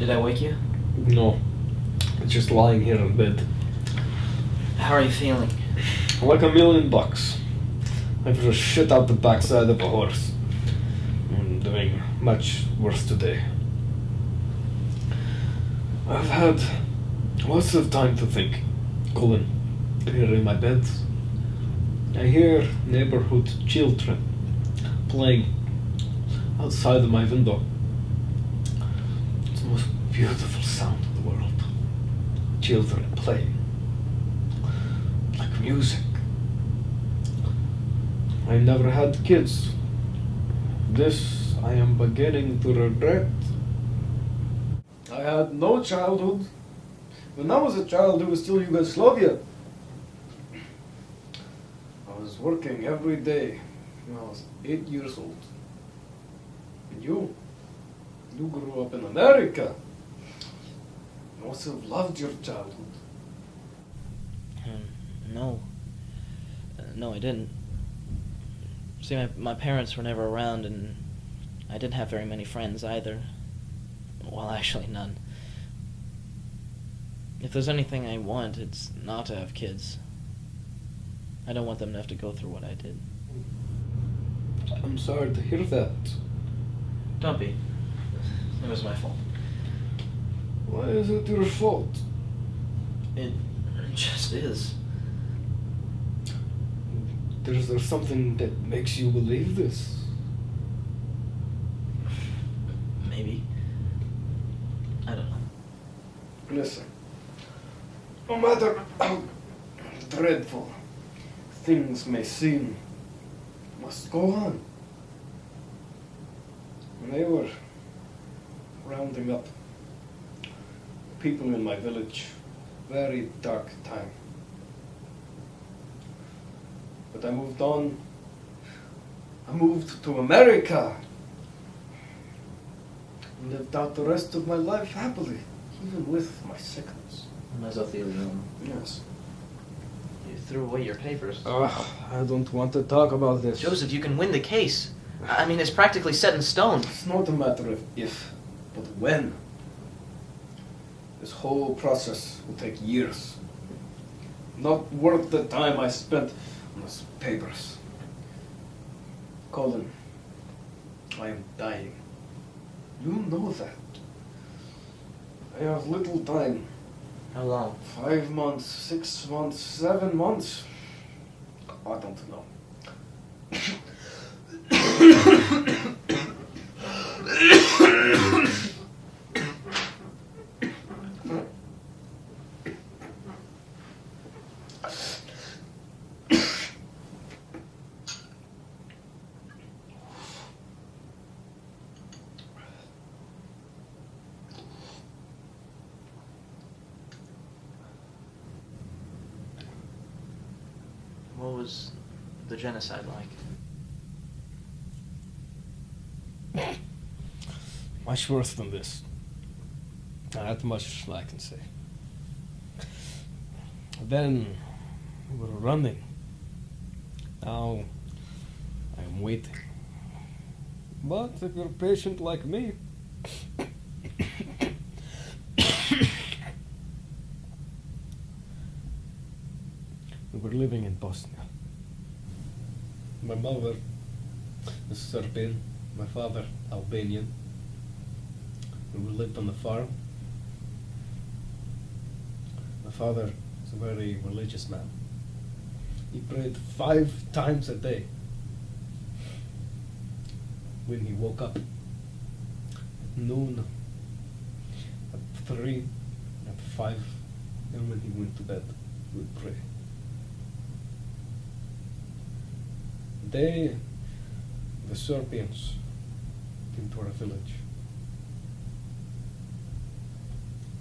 Did I wake you? No. Just lying here in bed. How are you feeling? Like $1,000,000. I've just shit out the backside of a horse. I'm doing much worse today. I've had lots of time to think, Collin, here in my bed. I hear neighborhood children playing outside of my window. It's the most beautiful sound in the world. Children playing. Like music. I never had kids. This I am beginning to regret. I had no childhood. When I was a child, it was still Yugoslavia. I was working every day when I was 8 years old. And you grew up in America. You must have loved your childhood. No. No, I didn't. See, my parents were never around, and I didn't have very many friends either. Well, actually, none. If there's anything I want, it's not to have kids. I don't want them to have to go through what I did. I'm sorry to hear that. Don't be. It was my fault. Why is it your fault? It just is. Is there something that makes you believe this? Maybe. I don't know. Listen, no matter how dreadful things may seem, must go on. When they were rounding up people in my village, very dark time. But I moved on. I moved to America. And lived out the rest of my life happily, even with my sickness. Mesothelioma. Yes. You threw away your papers. I don't want to talk about this. Joseph, you can win the case. I mean, it's practically set in stone. It's not a matter of if, but when. This whole process will take years. Not worth the time I spent on those papers. Collin, I am dying. You know that. I have little time. How long? 5 months, 6 months, 7 months. I don't know. What was the genocide like? Much worse than this. Not much I can say. Then we were running. Now I'm waiting. But if you're patient like me, we were living in Bosnia. My mother is Serbian, my father Albanian. We lived on the farm. My father is a very religious man. He prayed 5 times a day. When he woke up, at noon, at 3, at 5, and when he went to bed, he would pray. The Serbians, came to our village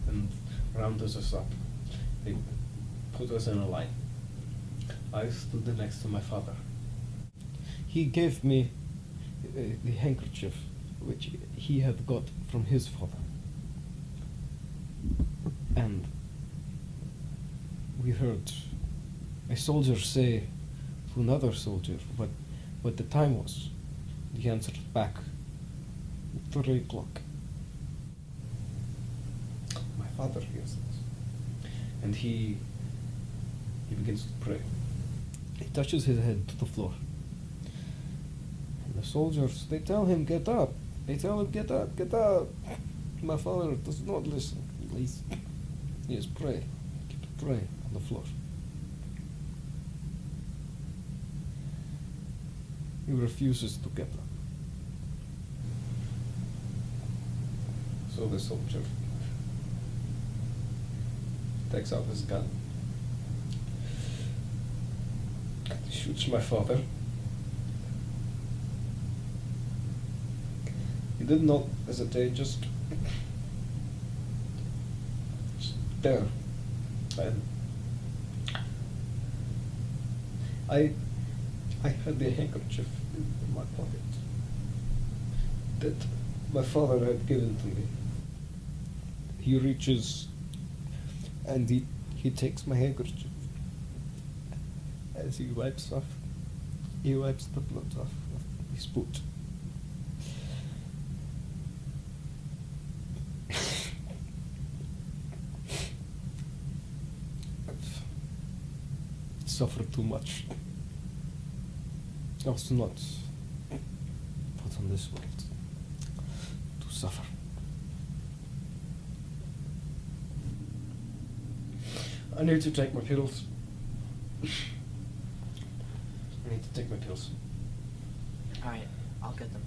and rounded us up. They put us in a line. I stood next to my father. He gave me the handkerchief which he had got from his father. And we heard a soldier say to another soldier what the time was. He answered back, 3 o'clock. father hears this. And he begins to pray. He touches his head to the floor. And the soldiers, they tell him, get up. They tell him, get up, get up. My father does not listen. He is praying. Keep praying on the floor. He refuses to get up. So the soldier takes out his gun, shoots my father. He did not hesitate, just there. And I had the handkerchief in my pocket that my father had given to me. He reaches and he takes my handkerchief. As he wipes the blood off of his boot. I've suffered too much. I was not put on this world to suffer. I need to take my pills. I need to take my pills. Alright, I'll get them.